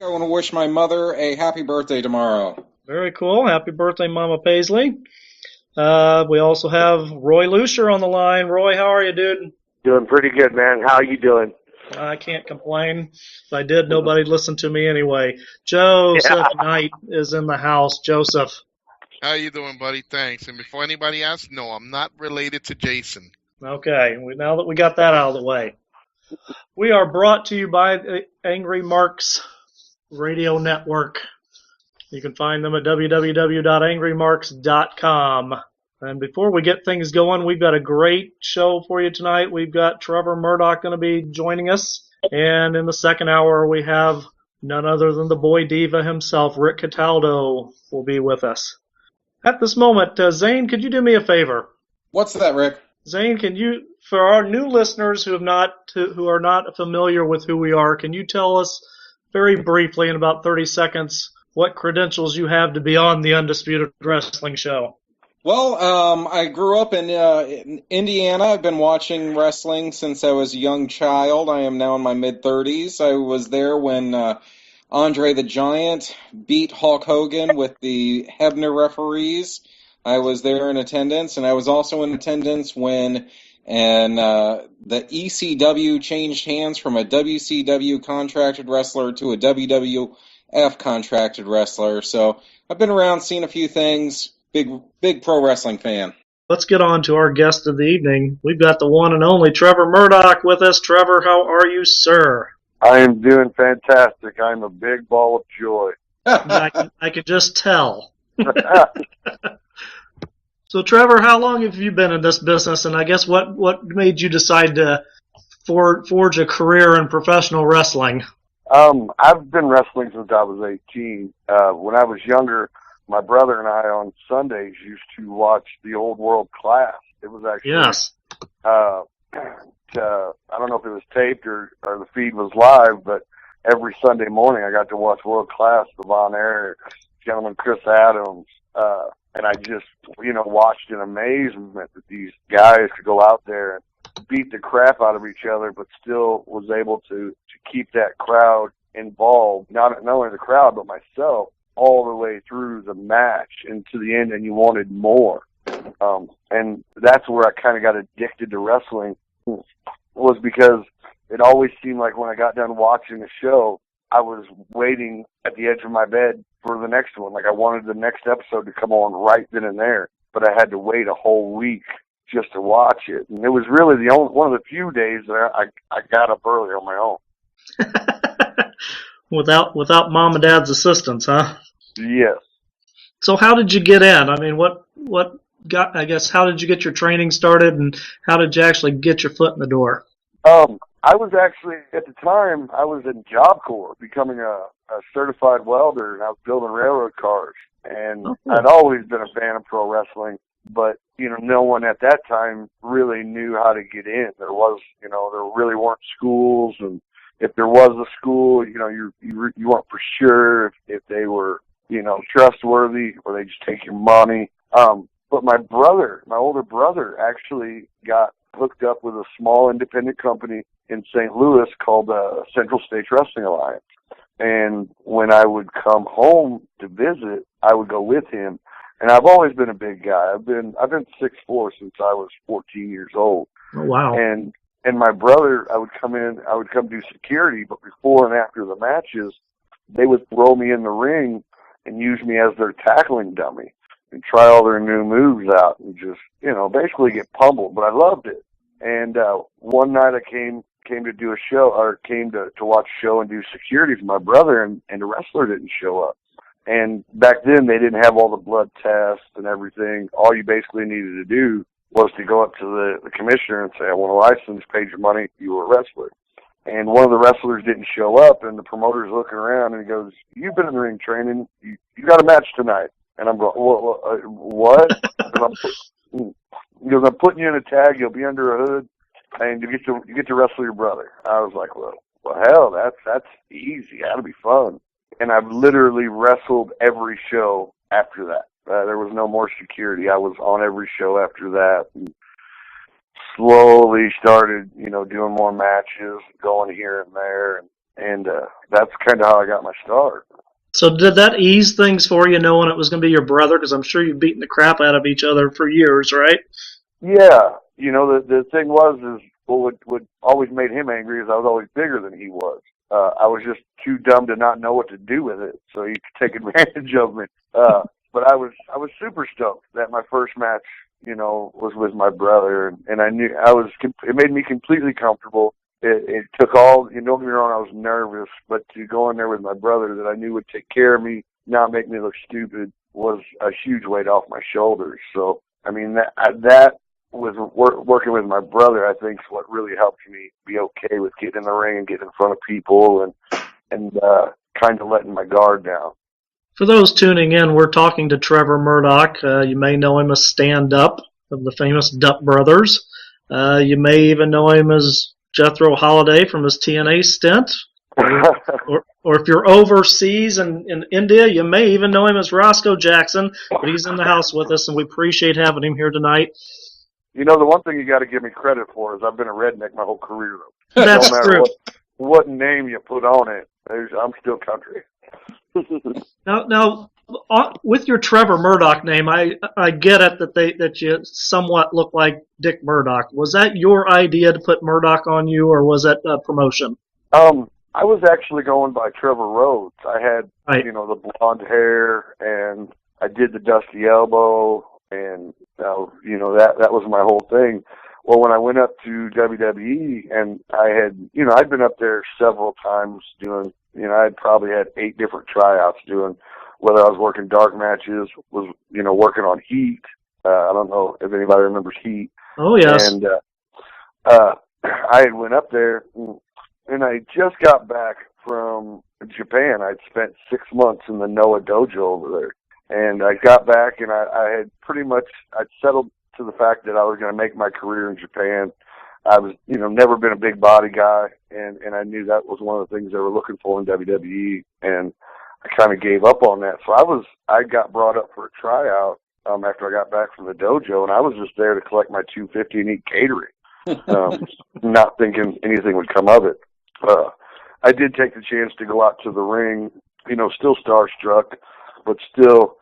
I want to wish my mother a happy birthday tomorrow. Very cool. Happy birthday, Mama Paisley. We also have Roy Lucier on the line. Roy, how are you, dude? Doing pretty good, man. How are you doing? I can't complain. If I did, nobody'd listen to me anyway. Joseph Knight is in the house. Joseph. How you doing, buddy? Thanks. And before anybody asks, no, I'm not related to Jason. Okay, now that we got that out of the way. We are brought to you by the Angry Marks Radio Network. You can find them at www.angrymarks.com. And before we get things going, we've got a great show for you tonight. We've got Trevor Murdoch going to be joining us. And in the second hour, we have none other than the boy diva himself, Rick Cataldo, will be with us. At this moment, Zane, could you do me a favor? What's that, Rick? Zane, can you, for our new listeners who are not familiar with who we are, can you tell us very briefly in about 30 seconds what credentials you have to be on the Undisputed Wrestling Show? Well, I grew up in Indiana. I've been watching wrestling since I was a young child. I am now in my mid-30s. I was there when Andre the Giant beat Hulk Hogan with the Hebner referees. I was there in attendance, and I was also in attendance when the ECW changed hands from a WCW contracted wrestler to a WWF contracted wrestler. So I've been around, seen a few things. Big pro wrestling fan. Let's get on to our guest of the evening. We've got the one and only Trevor Murdoch with us. Trevor, how are you, sir? I am doing fantastic. I'm a big ball of joy. I could just tell. So, Trevor, how long have you been in this business? And I guess what made you decide to forge a career in professional wrestling? I've been wrestling since I was 18. When I was younger, my brother and I on Sundays used to watch the Old World Class. It was actually, yes. I don't know if it was taped or the feed was live, but every Sunday morning I got to watch World Class, the Von Erich, gentleman Chris Adams, and I just, watched in amazement that these guys could go out there and beat the crap out of each other, but still was able to keep that crowd involved, not only the crowd, but myself, all the way through the match and to the end, and you wanted more. And that's where I kind of got addicted to wrestling, was because it always seemed like when I got done watching a show, I was waiting at the edge of my bed for the next one. Like I wanted the next episode to come on right then and there, but I had to wait a whole week just to watch it. And it was really one of the few days that I got up early on my own. Without mom and dad's assistance, huh? Yes. So how did you get in? I mean, how did you get your training started, and how did you actually get your foot in the door? I was actually, at the time, I was in Job Corps, becoming a certified welder, and I was building railroad cars. And I'd always been a fan of pro wrestling, but, no one at that time really knew how to get in. There really weren't schools, and if there was a school, you weren't for sure if they were, trustworthy, or they just take your money. But my older brother, actually got hooked up with a small independent company in St. Louis called Central States Wrestling Alliance. And when I would come home to visit, I would go with him. And I've always been a big guy. I've been 6'4" since I was 14 years old. Oh, wow. And my brother, I would come do security, but before and after the matches, they would throw me in the ring and use me as their tackling dummy and try all their new moves out and just, basically get pummeled. But I loved it. And one night I came to do a show, or came to watch a show and do security for my brother, and the wrestler didn't show up. And back then they didn't have all the blood tests and everything. All you basically needed to do was to go up to the commissioner and say, I want a license, paid your money, you were a wrestler. And one of the wrestlers didn't show up, and the promoter's looking around, and he goes, you've been in the ring training, you got a match tonight. And I'm going, what? He goes, I'm putting you in a tag, you'll be under a hood, and you get to wrestle your brother. I was like, well, hell, that's easy, that'll be fun. And I've literally wrestled every show after that. There was no more security. I was on every show after that. And slowly started, doing more matches, going here and there. And And that's kind of how I got my start. So did that ease things for you, knowing it was going to be your brother? Because I'm sure you've beaten the crap out of each other for years, right? Yeah, the thing was what always made him angry is I was always bigger than he was. I was just too dumb to not know what to do with it, so he could take advantage of me. But I was super stoked that my first match, was with my brother, and I knew it made me completely comfortable. It took all, don't get me wrong, I was nervous, but to go in there with my brother that I knew would take care of me, not make me look stupid, was a huge weight off my shoulders. So, I mean, that was working with my brother, I think, is what really helped me be okay with getting in the ring and getting in front of people and kind of letting my guard down. For those tuning in, we're talking to Trevor Murdoch. You may know him as Stand Up of the famous Dupp Brothers. You may even know him as Jethro Holliday from his TNA stint. Or if you're overseas in India, you may even know him as Roscoe Jackson, but he's in the house with us, and we appreciate having him here tonight. The one thing you got to give me credit for is I've been a redneck my whole career, though. That's no matter true. What name you put on it, I'm still country. Now, with your Trevor Murdoch name, I get it that you somewhat look like Dick Murdoch. Was that your idea to put Murdoch on you, or was that a promotion? I was actually going by Trevor Rhodes. I had, right. The blonde hair, and I did the dusty elbow, and that was my whole thing. Well, when I went up to WWE, and I had, I'd been up there several times doing, I'd probably had 8 different tryouts doing, whether I was working dark matches, was, working on Heat. I don't know if anybody remembers Heat. Oh, yes. And I had went up there, and I just got back from Japan. I'd spent 6 months in the Noah dojo over there. And I got back, and I had pretty much, I'd settled to the fact that I was going to make my career in Japan. I was, never been a big body guy, and I knew that was one of the things they were looking for in WWE, and I kind of gave up on that. So I got brought up for a tryout after I got back from the dojo, and I was just there to collect my $250 and eat catering, not thinking anything would come of it. I did take the chance to go out to the ring, still starstruck, but still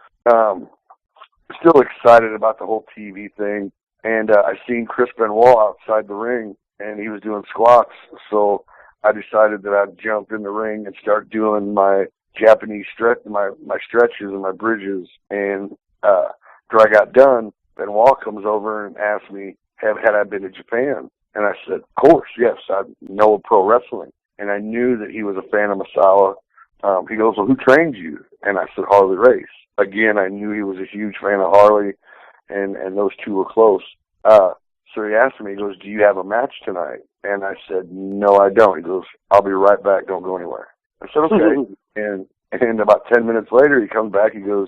excited about the whole TV thing. And I seen Chris Benoit outside the ring, and he was doing squats. So I decided that I'd jump in the ring and start doing my Japanese my stretches and my bridges. And after I got done, Benoit comes over and asked me, had I been to Japan? And I said, of course, yes, I know pro wrestling. And I knew that he was a fan of Masawa. He goes, well, who trained you? And I said, Harley Race. Again, I knew he was a huge fan of Harley, and those two were close. So he asked me, he goes, do you have a match tonight? And I said, no, I don't. He goes, I'll be right back. Don't go anywhere. I said, okay. And about 10 minutes later, he comes back. He goes,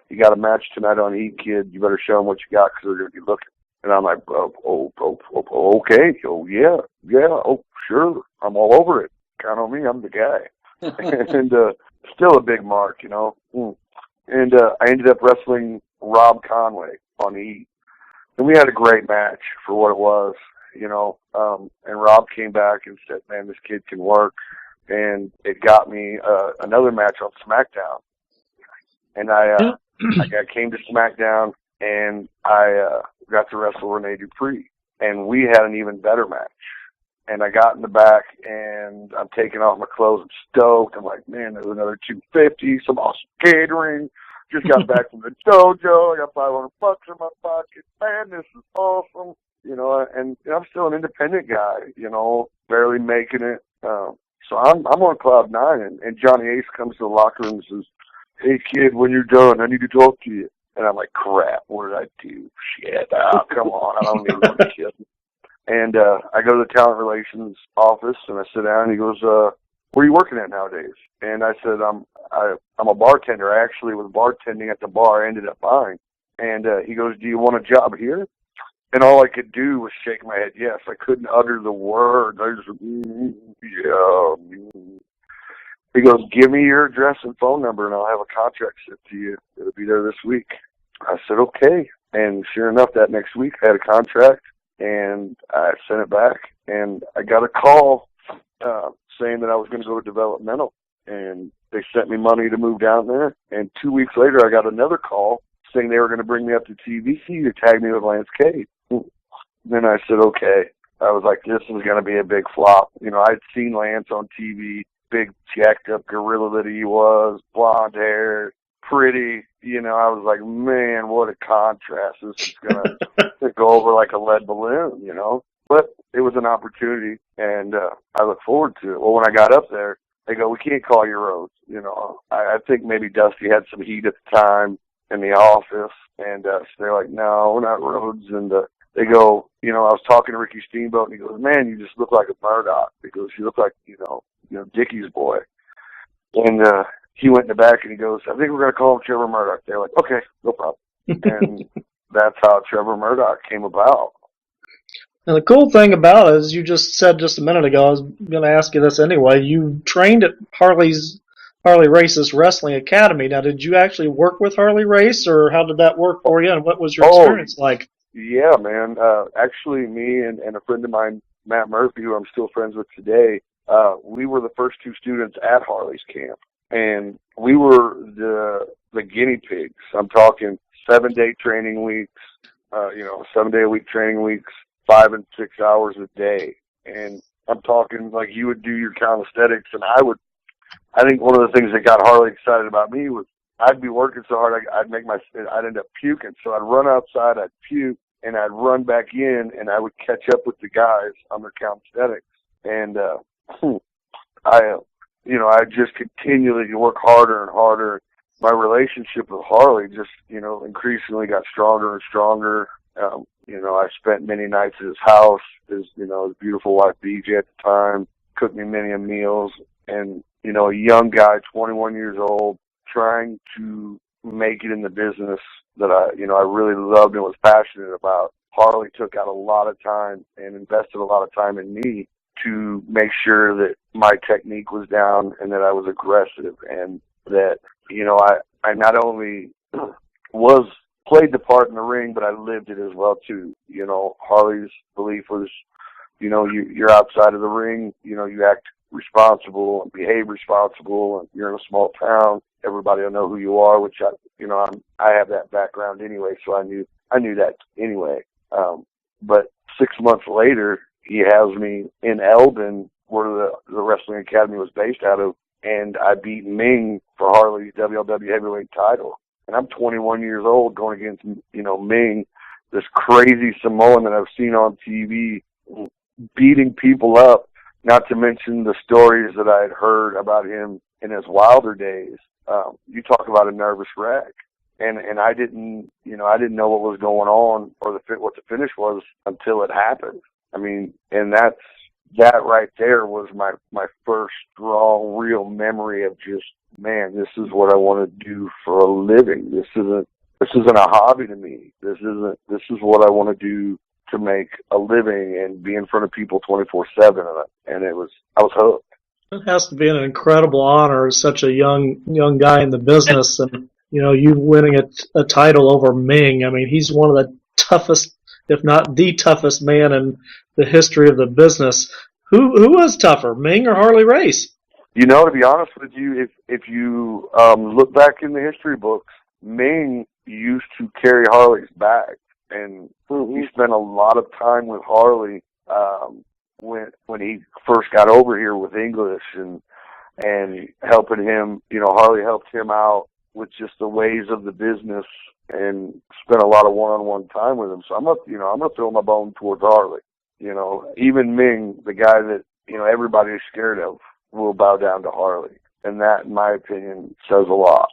you got a match tonight on Heat, kid. You better show them what you got because they're going to be looking. And I'm like, okay. Oh, yeah. Oh, sure. I'm all over it. Count on me. I'm the guy. And still a big mark, And I ended up wrestling Rob Conway on Heat. And we had a great match for what it was, and Rob came back and said, man, this kid can work. And it got me another match on SmackDown. And I came to SmackDown, and I got to wrestle Rene Dupree. And we had an even better match. And I got in the back, and I'm taking off my clothes. I'm stoked. I'm like, man, there's another $250, some awesome catering. Just got back from the dojo. I got $500 in my pocket. Man, this is awesome. And I'm still an independent guy, barely making it. So I'm on cloud 9, and Johnny Ace comes to the locker room and says, hey, kid, when you're done, I need to talk to you. And I'm like, crap, what did I do? Shit, come on, I don't need no kid. And I go to the talent relations office, and I sit down, and he goes, where are you working at nowadays? And I said, I'm a bartender. I actually was bartending at the bar I ended up buying. And he goes, do you want a job here? And all I could do was shake my head yes. I couldn't utter the words. I just, yeah. He goes, give me your address and phone number, and I'll have a contract sent to you. It'll be there this week. I said, okay. And sure enough, that next week, I had a contract, and I sent it back. And I got a call saying that I was going to go to developmental. And they sent me money to move down there. And 2 weeks later, I got another call saying they were going to bring me up to TV to tag me with Lance Cade. Then I said, okay. I was like, this is going to be a big flop. You know, I'd seen Lance on TV, big jacked up gorilla that he was, blonde hair, pretty. You know, I was like, man, what a contrast. This is going to go over like a lead balloon, you know. But it was an opportunity, and I look forward to it. Well, when I got up there, they go, we can't call you Rhodes. You know, I think maybe Dusty had some heat at the time in the office, and so they're like, no, we're not Rhodes. And they go, you know, I was talking to Ricky Steamboat, and he goes, man, you just look like a Murdoch. He goes, you look like, you know, Dickie's boy. And he went in the back, and he goes, I think we're going to call him Trevor Murdoch. They're like, okay, no problem. And that's how Trevor Murdoch came about. And the cool thing about it is, you just said just a minute ago, I was going to ask you this anyway, you trained at Harley Race's Wrestling Academy. Now, did you actually work with Harley Race, or how did that work for you, and what was your experience like? Yeah, man. Actually, me and a friend of mine, Matt Murphy, who I'm still friends with today, we were the first two students at Harley's camp. And we were the guinea pigs. I'm talking 7-day training weeks, 7-day-a-week training weeks, 5 and 6 hours a day. And I'm talking like you would do your calisthenics, and I think one of the things that got Harley excited about me was I'd be working so hard I'd end up puking. So I'd run outside, I'd puke, and I'd run back in, and I would catch up with the guys on their calisthenics. And I just continually work harder and harder. My relationship with Harley just, increasingly got stronger and stronger. I spent many nights at his house. His beautiful wife, BJ, at the time, cooked me many meals. And, a young guy, 21 years old, trying to make it in the business that I really loved and was passionate about. Harley took out a lot of time and invested a lot of time in me to make sure that my technique was down and that I was aggressive, and that, I not only played the part in the ring, but I lived it as well too. Harley's belief was, you're outside of the ring, you act responsible and behave responsible, and you're in a small town, everybody will know who you are, which I have that background anyway, so I knew that anyway. But 6 months later, he has me in Eldon, where the Wrestling Academy was based out of, and I beat Ming for Harley's WLW heavyweight title. And I'm 21 years old going against, Ming, this crazy Samoan that I've seen on TV, beating people up, not to mention the stories that I had heard about him in his wilder days. You talk about a nervous wreck. And I didn't know what was going on or what the finish was until it happened. I mean, and that right there was my first strong, real memory of just, man, this is what I want to do for a living. This isn't a hobby to me. This is what I want to do to make a living and be in front of people 24/7. And I was hooked. It has to be an incredible honor as such a young guy in the business, and you winning a title over Ming. I mean, he's one of the toughest, if not the toughest man in the history of the business. Who was tougher, Ming or Harley Race? To be honest with you, if you look back in the history books, Ming used to carry Harley's bag, and he spent a lot of time with Harley when he first got over here with English and helping him. Harley helped him out with just the ways of the business and spent a lot of one-on-one time with him. So I'm gonna throw my bone towards Harley. Even Ming, the guy that everybody is scared of, will bow down to Harley, and that, in my opinion, says a lot.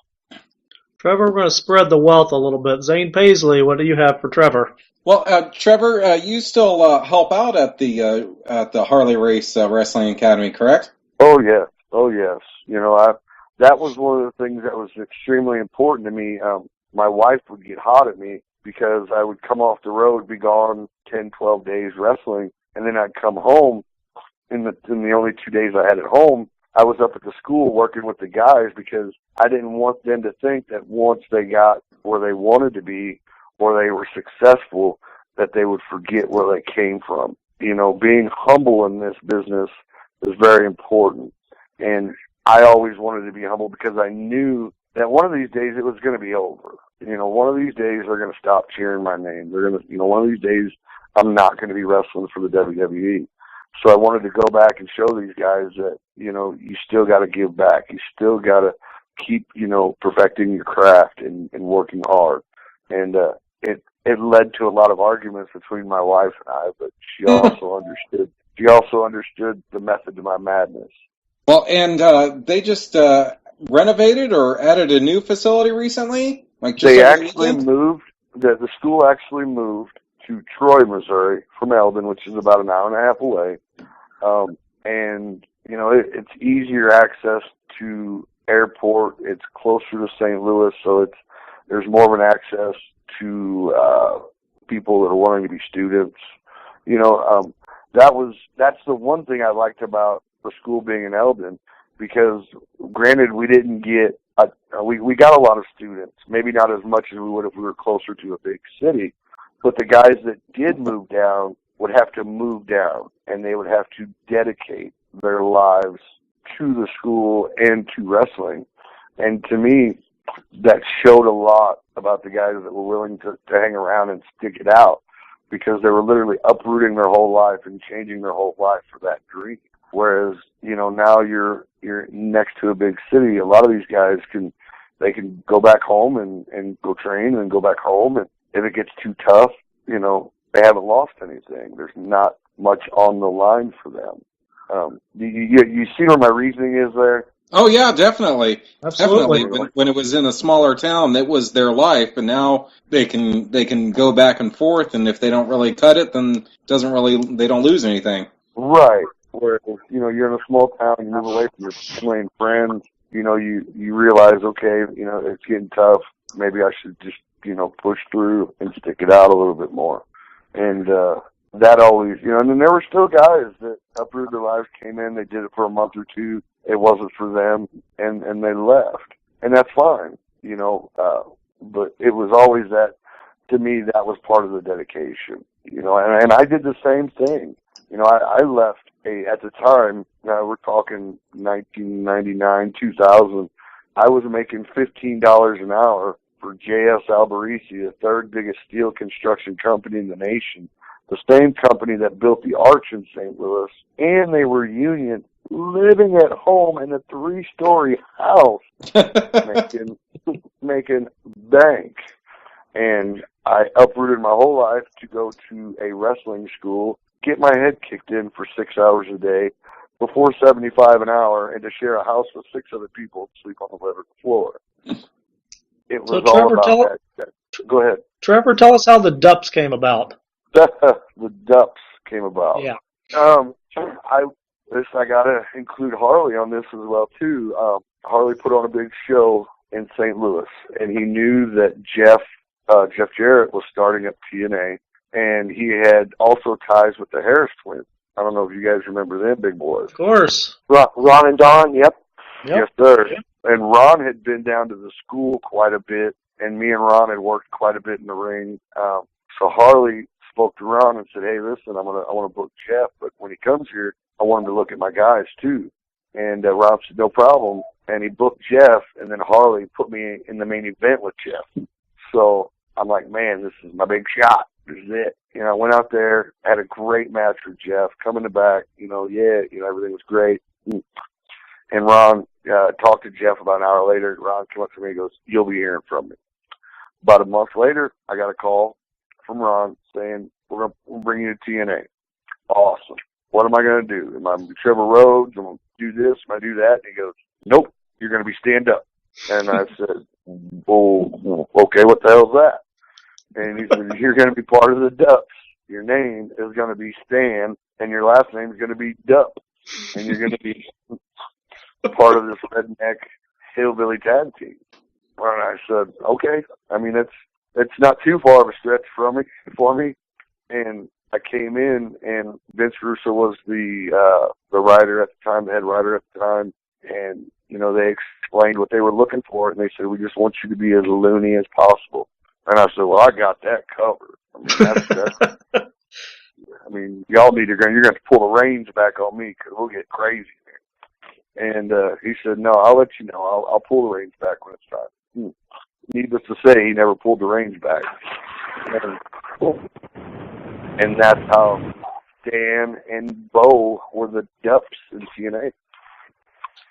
Trevor, we're going to spread the wealth a little bit. Zane Paisley, what do you have for Trevor? Well, Trevor, you still help out at the Harley Race Wrestling Academy, correct? Oh yes. That was one of the things that was extremely important to me. My wife would get hot at me because I would come off the road, be gone 10, 12 days wrestling, and then I'd come home. In the only 2 days I had at home, I was up at the school working with the guys, because I didn't want them to think that once they got where they wanted to be or they were successful, that they would forget where they came from. Being humble in this business is very important. And I always wanted to be humble because I knew that one of these days it was going to be over. You know, one of these days they're going to stop cheering my name. They're going to, you know, one of these days I'm not going to be wrestling for the WWE. So I wanted to go back and show these guys that, you know, you still got to give back. You still got to keep, you know, perfecting your craft and working hard. And it led to a lot of arguments between my wife and I, but she also understood. She also understood the method to my madness. Well, and they just renovated or added a new facility recently? Like just They over the actually weekend? moved, the school actually moved to Troy, Missouri from Eldon, which is about an hour and a half away. And, you know, it's easier access to airport. It's closer to St. Louis, so there's more of an access to people that are wanting to be students. You know, that's the one thing I liked about the school being in Eldon, because granted we didn't get we got a lot of students, maybe not as much as we would if we were closer to a big city, but the guys that did move down would have to move down, and they would have to dedicate their lives to the school and to wrestling. And to me, that showed a lot about the guys that were willing to hang around and stick it out, because they were literally uprooting their whole life and changing their whole life for that dream. Whereas, you know, now you're next to a big city, a lot of these guys can go back home and go train and go back home, and if it gets too tough, you know, they haven't lost anything. There's not much on the line for them. You see where my reasoning is there? Oh yeah, definitely. Absolutely. Definitely. When it was in a smaller town, that was their life, but now they can go back and forth, and if they don't really cut it, then they don't lose anything. Right. Whereas, you know, you're in a small town, you move away from your family and friends, you know, you realize, okay, you know, it's getting tough. Maybe I should just, you know, push through and stick it out a little bit more. And that always, you know, and then there were still guys that uprooted their lives, came in, they did it for a month or two, it wasn't for them, and they left. And that's fine, you know, but it was always that, to me, that was part of the dedication, you know, and I did the same thing. You know, I left at the time, now we're talking 1999, 2000, I was making $15 an hour for J.S. Alberici, the third biggest steel construction company in the nation, the same company that built the Arch in St. Louis, and they were union, living at home in a 3-story house, making bank. And I uprooted my whole life to go to a wrestling school, get my head kicked in for 6 hours a day, for $4.75 an hour, and to share a house with 6 other people and sleep on the living floor. It was all Trevor, about that. Go ahead. Trevor, tell us how the Dupps came about. The Dupps came about. Yeah. I gotta include Harley on this as well too. Harley put on a big show in St. Louis, and he knew that Jeff Jarrett was starting up TNA, and he had also ties with the Harris twins. I don't know if you guys remember them big boys. Of course. Ron and Don, yep. Yes, sir. Yep. And Ron had been down to the school quite a bit, and me and Ron had worked quite a bit in the ring. So Harley spoke to Ron and said, "Hey, listen, I want to book Jeff, but when he comes here, I want him to look at my guys too." And Ron said, "No problem." And he booked Jeff, and then Harley put me in the main event with Jeff. So I'm like, man, this is my big shot. This is it. You know, I went out there, had a great match with Jeff, coming to back, everything was great. And Ron talked to Jeff about an hour later. Ron came up to me and goes, "You'll be hearing from me." About a month later, I got a call from Ron saying, we'll bring you to TNA. Awesome. What am I going to do? Am I going to be Trevor Rhodes? Am I going to do this? Am I going to do that? And he goes, "Nope, you're going to be stand-up." And I said, "Well, okay, what the hell's that?" And he said, "You're going to be part of the Dupps. Your name is going to be Stan, and your last name is going to be Dupp. And you're going to be part of this redneck hillbilly tag team." And I said, "Okay. I mean, it's not too far of a stretch for me." And I came in, and Vince Russo was the writer at the time, the head writer at the time, and they explained what they were looking for, and they said, "We just want you to be as loony as possible." And I said, "Well, I got that covered." I mean, mean, y'all need to go. You're going to pull the reins back on me because we'll get crazy there. And he said, no, I'll let you know. I'll pull the reins back when it's time. Needless to say, he never pulled the reins back. And that's how Dan and Bo were the Dupps in TNA.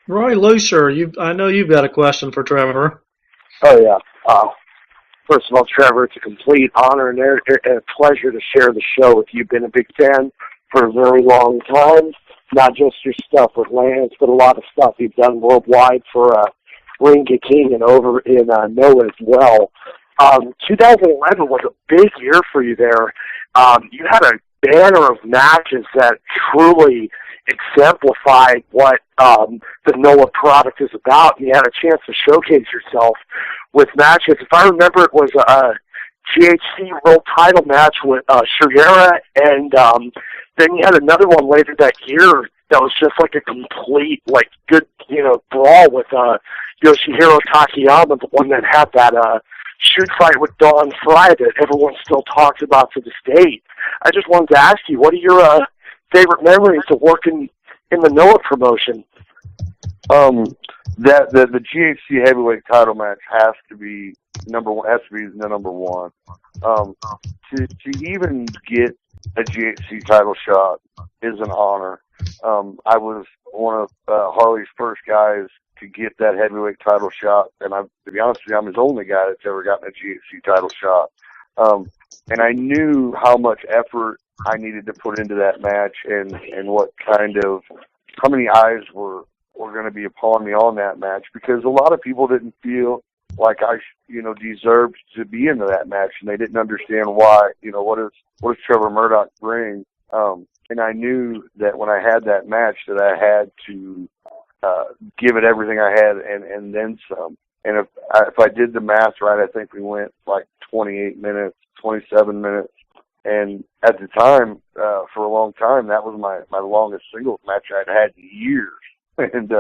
Roy Lucier, I know you've got a question for Trevor. Oh, yeah. First of all, Trevor, it's a complete honor and a pleasure to share the show with you. Been a big fan for a very long time. Not just your stuff with Lance, but a lot of stuff you've done worldwide for Ring of King and over in NOAH as well. 2011 was a big year for you there. You had a banner of matches that truly exemplified what the NOAH product is about, and you had a chance to showcase yourself with matches. If I remember, it was a GHC World Title match with Shigera, and then you had another one later that year that was just like a complete, like, good, brawl with Yoshihiro Takayama, the one that had that shoot fight with Dawn Fry that everyone still talks about to this date. I just wanted to ask you, what are your favorite memories of working in the NOAH promotion? The GHC heavyweight title match has to be number one. Has to be the number one. To even get a GHC title shot is an honor. I was one of Harley's first guys to get that heavyweight title shot, and to be honest with you, I'm his only guy that's ever gotten a GHC title shot. And I knew how much effort I needed to put into that match, and how many eyes were going to be upon me on that match, because a lot of people didn't feel like I deserved to be into that match, and they didn't understand why. What does Trevor Murdoch bring? And I knew that when I had that match that I had to give it everything I had and then some. And if I did the math right, I think we went like 28 minutes, 27 minutes. And at the time, for a long time, that was my longest singles match I'd had in years. And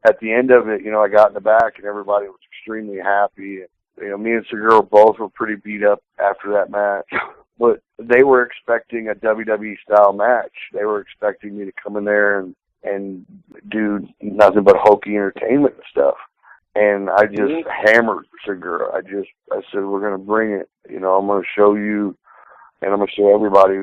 at the end of it, I got in the back and everybody was extremely happy. And, me and Segura both were pretty beat up after that match. But they were expecting a WWE-style match. They were expecting me to come in there and do nothing but hokey entertainment and stuff. And I just hammered Segura. I said, we're going to bring it. I'm going to show you, and I'm going to show everybody,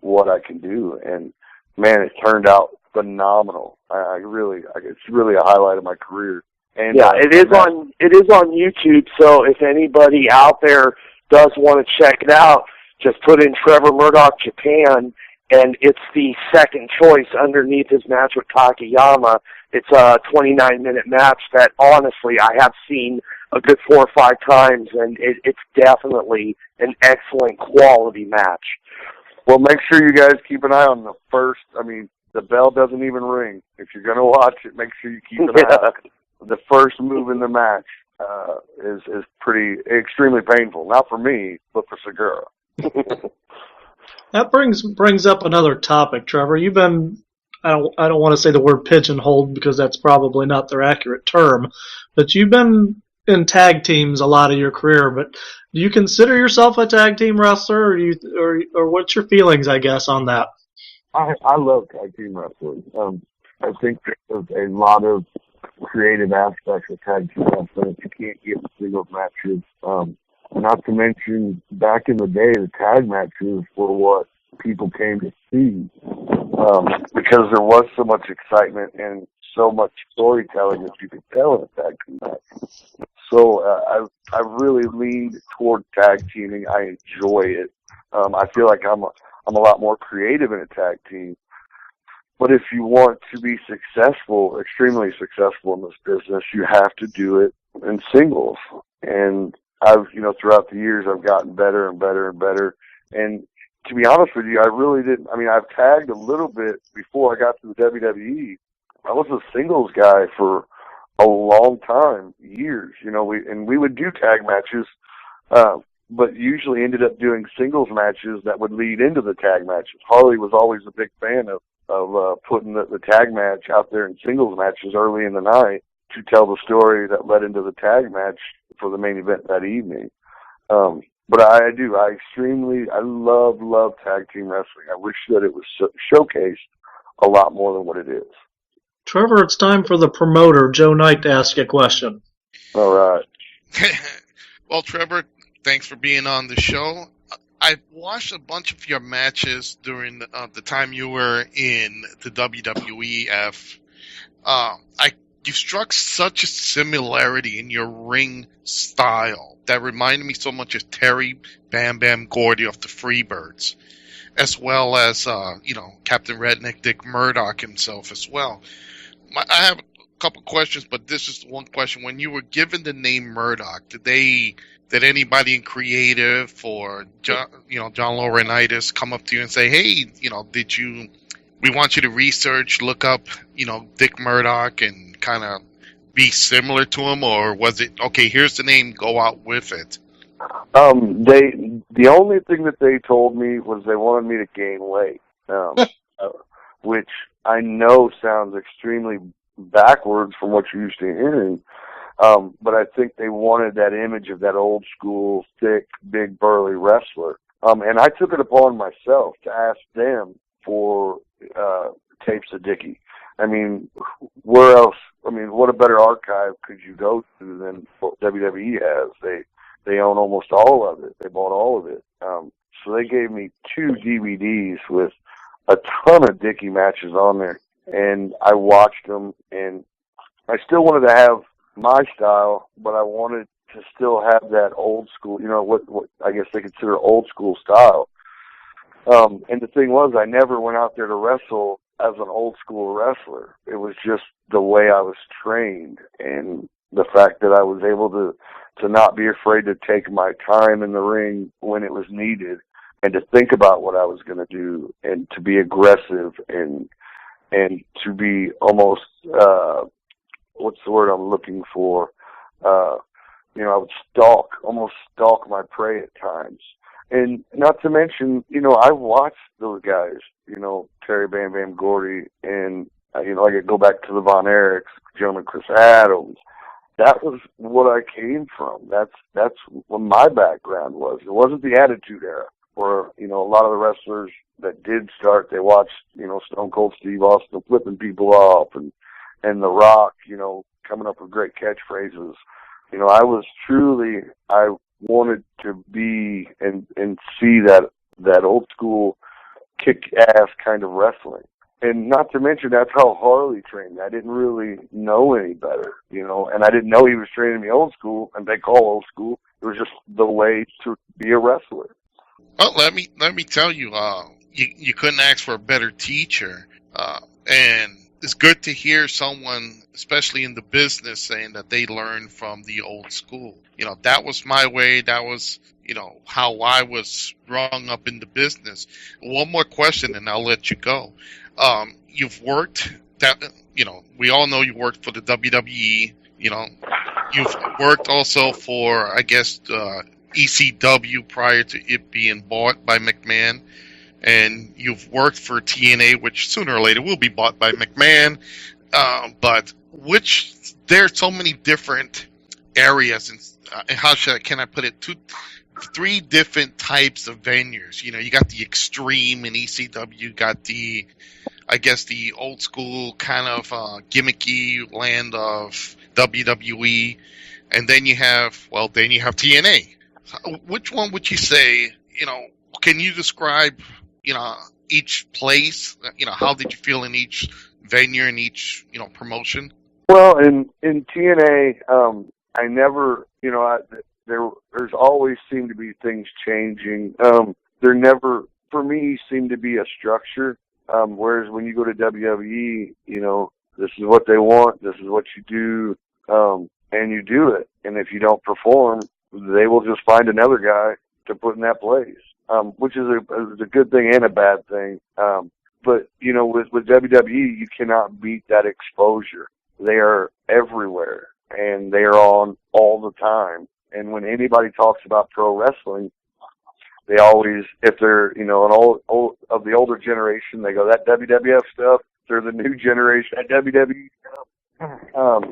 what I can do. And, man, it turned out phenomenal. It's really a highlight of my career. And yeah, it is on YouTube, so if anybody out there does want to check it out, just put in Trevor Murdoch Japan, and it's the second choice underneath his match with Takayama. It's a 29-minute match that, honestly, I have seen a good 4 or 5 times, and it's definitely an excellent quality match. Well, make sure you guys keep an eye on the first. The bell doesn't even ring. If you're going to watch it, make sure you keep an eye on it. The first move in the match is extremely painful. Not for me, but for Segura. That brings up another topic, Trevor. You've been, I don't want to say the word pigeonholed because that's probably not their accurate term, but you've been in tag teams a lot of your career. But do you consider yourself a tag team wrestler, or what's your feelings, I guess, on that? I love tag team wrestling. I think there's a lot of creative aspects of tag team wrestling that you can't get in singles matches. Not to mention, back in the day, the tag matches were what people came to see, because there was so much excitement and so much storytelling that you could tell in a tag team match. So I really leaned toward tag teaming. I enjoy it. I feel like I'm a lot more creative in a tag team. But if you want to be successful, extremely successful in this business, you have to do it in singles. And throughout the years, I've gotten better and better and better. And to be honest with you, I really didn't. I've tagged a little bit before I got to the WWE. I was a singles guy for a long time, years. We would do tag matches, but usually ended up doing singles matches that would lead into the tag matches. Harley was always a big fan of putting the tag match out there in singles matches early in the night to tell the story that led into the tag match for the main event that evening. But I do. I love tag team wrestling. I wish that it was showcased a lot more than what it is. Trevor, it's time for the promoter, Joe Knight, to ask a question. All right. Well, Trevor, thanks for being on the show. I watched a bunch of your matches during the time you were in the WWEF. You struck such a similarity in your ring style that reminded me so much of Terry Bam Bam Gordy of the Freebirds, as well as Captain Redneck Dick Murdoch himself as well. I have a couple questions, but this is one question. When you were given the name Murdoch, did anybody in creative or John Laurinaitis come up to you and say, "Hey, we want you to research, look up, Dick Murdoch and kind of be similar to him," or was it, okay, here's the name, go out with it? The only thing that they told me was they wanted me to gain weight, which I know sounds extremely backwards from what you're used to hearing. But I think they wanted that image of that old school, thick, big, burly wrestler. And I took it upon myself to ask them for tapes of Dickie. I mean, where else? I mean, what a better archive could you go to than what WWE has? They own almost all of it. They bought all of it. So they gave me 2 DVDs with a ton of Dickie matches on there, and I watched them, and I still wanted to have my style, but I wanted to still have that old school, what I guess they consider old school style. And the thing was, I never went out there to wrestle as an old school wrestler. It was just the way I was trained, and the fact that I was able to not be afraid to take my time in the ring when it was needed, and to think about what I was going to do, and to be aggressive, and to be almost, what's the word I'm looking for? I would almost stalk my prey at times. And not to mention, I watched those guys, Terry Bam Bam Gordy, and, I could go back to the Von Erichs, gentleman Chris Adams. That was what I came from. That's what my background was. It wasn't the Attitude Era, where, a lot of the wrestlers that did start, they watched, Stone Cold Steve Austin flipping people off, and The Rock, coming up with great catchphrases. I wanted to be and see that old school kick-ass kind of wrestling. And not to mention, that's how Harley trained me. I didn't really know any better, and I didn't know he was training me old school, and they call old school. It was just the way to be a wrestler. Well, let me tell you, you couldn't ask for a better teacher, and it's good to hear someone, especially in the business, saying that they learned from the old school. That was my way. That was, how I was growing up in the business. One more question, and I'll let you go. You've worked we all know you worked for the WWE. You've worked also for, I guess, ECW prior to it being bought by McMahon. And you've worked for TNA, which sooner or later will be bought by McMahon. But there's so many different areas, and how can I put it? 3 different types of venues. You got the extreme in ECW, you got the old school kind of gimmicky land of WWE, and then you have TNA. Which one would you say? Can you describe each place? How did you feel in each venue and each promotion? Well, in TNA, I never, there's always seemed to be things changing. There never, for me, seemed to be a structure. Whereas when you go to WWE, this is what they want, this is what you do, and you do it. And if you don't perform, they will just find another guy to put in that place, which is a good thing and a bad thing. But, with WWE, you cannot beat that exposure. They are everywhere, and they are on all the time. And when anybody talks about pro wrestling, they always, if they're, an old of the older generation, they go, that WWF stuff. They're the new generation, that WWE stuff.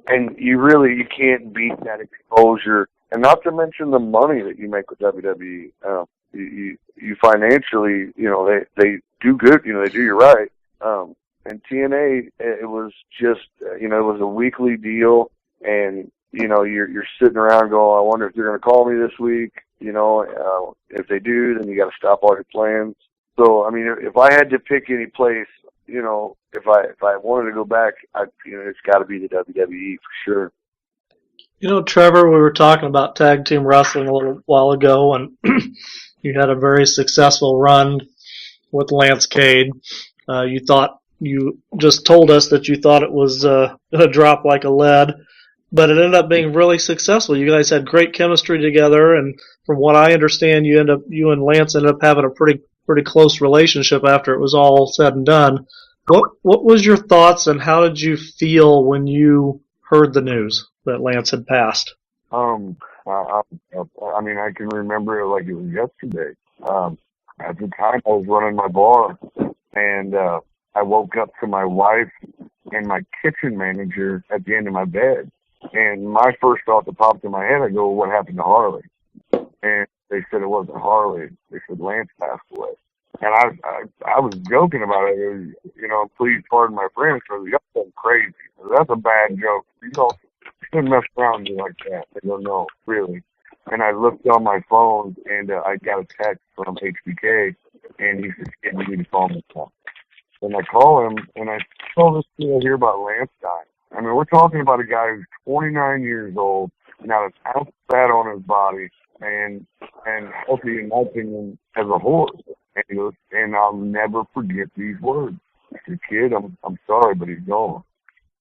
And you can't beat that exposure, and not to mention the money that you make with WWE. You financially, they do good, they do you right. And TNA, it was just, it was a weekly deal, and, you're sitting around going, I wonder if they're going to call me this week, if they do, then you got to stop all your plans. So, I mean, if I had to pick any place, if I wanted to go back, it's got to be the WWE for sure. Trevor, we were talking about tag team wrestling a little while ago, and you had a very successful run with Lance Cade. You just told us that you thought it was going to drop like a lead, but it ended up being really successful. You guys had great chemistry together, and from what I understand, you and Lance ended up having a pretty close relationship after it was all said and done. What was your thoughts, and how did you feel when you heard the news that Lance had passed? I mean, I can remember it like it was yesterday. At the time, I was running my bar, and I woke up to my wife and my kitchen manager at the end of my bed. And my first thought that popped in my head, I go, what happened to Harley? And they said it wasn't Harley. They said Lance passed away. And I was joking about it. It was, please pardon my friends, because y'all something crazy. That's a bad joke. You shouldn't mess around with me like that. They go, no, really. And I looked on my phone, and I got a text from HBK, and he said, "Kid, you need to call me." And I call him, and I told this deal here about Lance dying. I mean, we're talking about a guy who's 29 years old, not an ounce of fat on his body, and healthy, in my opinion, as a horse. And he goes, and I'll never forget these words. I said, "Kid, I'm sorry, but he's gone."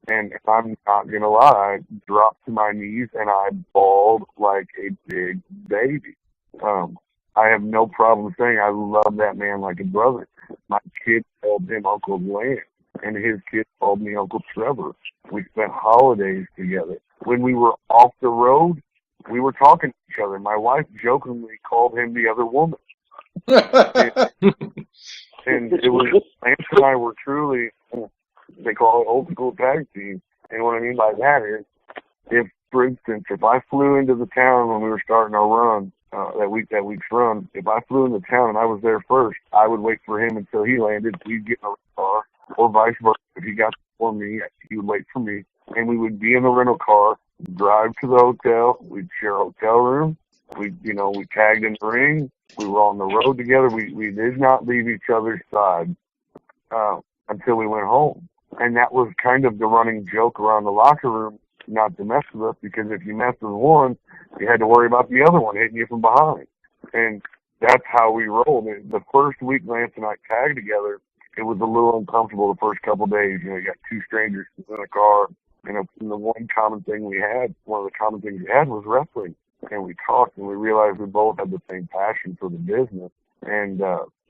And I'm not going to lie, I dropped to my knees and I bawled like a big baby. I have no problem saying I love that man like a brother. My kids called him Uncle Lance, and his kids called me Uncle Trevor. We spent holidays together. When we were off the road, we were talking to each other. My wife jokingly called him the other woman. And it was, Lance and I were truly, they call it old school tag team. And what I mean by that is, if, for instance, if I flew into the town when we were starting our run, that week's run, if I flew into town and I was there first, I would wait for him until he landed. We'd get in a car, or vice versa. If he got before me, he would wait for me. And we would be in the rental car, drive to the hotel. We'd share a hotel room. We tagged in the ring. We were on the road together. We did not leave each other's side until we went home. And that was kind of the running joke around the locker room, not to mess with us, because if you messed with one, you had to worry about the other one hitting you from behind. And that's how we rolled. The first week Lance and I tagged together, it was a little uncomfortable the first couple of days. You got two strangers in a car. And the one of the common things we had was wrestling. And we talked, and we realized we both had the same passion for the business. And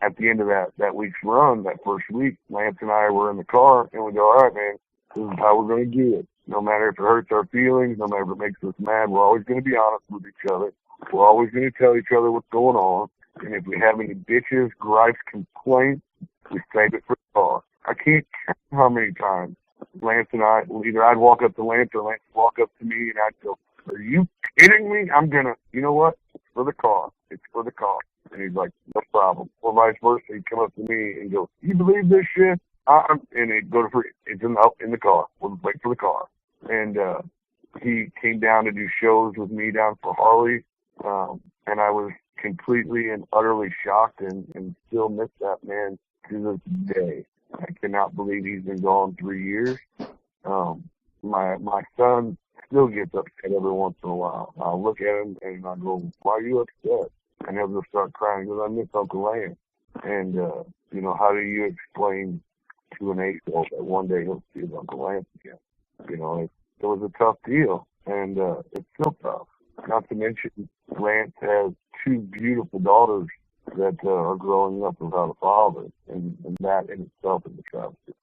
at the end of that week's run, that first week, Lance and I were in the car, and we go, all right, man, this is how we're going to do it. No matter if it hurts our feelings, no matter if it makes us mad, we're always going to be honest with each other. We're always going to tell each other what's going on. And if we have any bitches, gripes, complaints, we save it for the car. I can't count how many times Lance and I, either I'd walk up to Lance or Lance would walk up to me, and I'd go, are you kidding me? I'm going to, you know what? It's for the car. It's for the car. And he's like, no problem. Or vice versa. He'd come up to me and go, you believe this shit? And he'd go to free. It's in the car. We'll wait for the car. And he came down to do shows with me down for Harley. And I was completely and utterly shocked and still miss that man to this day. I cannot believe he's been gone 3 years. My son still gets upset every once in a while. I'll look at him and I'll go, why are you upset? And he'll just start crying because I miss Uncle Lance. And, how do you explain to an 8-year-old that one day he'll see his Uncle Lance again? It was a tough deal, and it's still tough. Not to mention, Lance has 2 beautiful daughters that are growing up without a father, and that in itself is a travesty.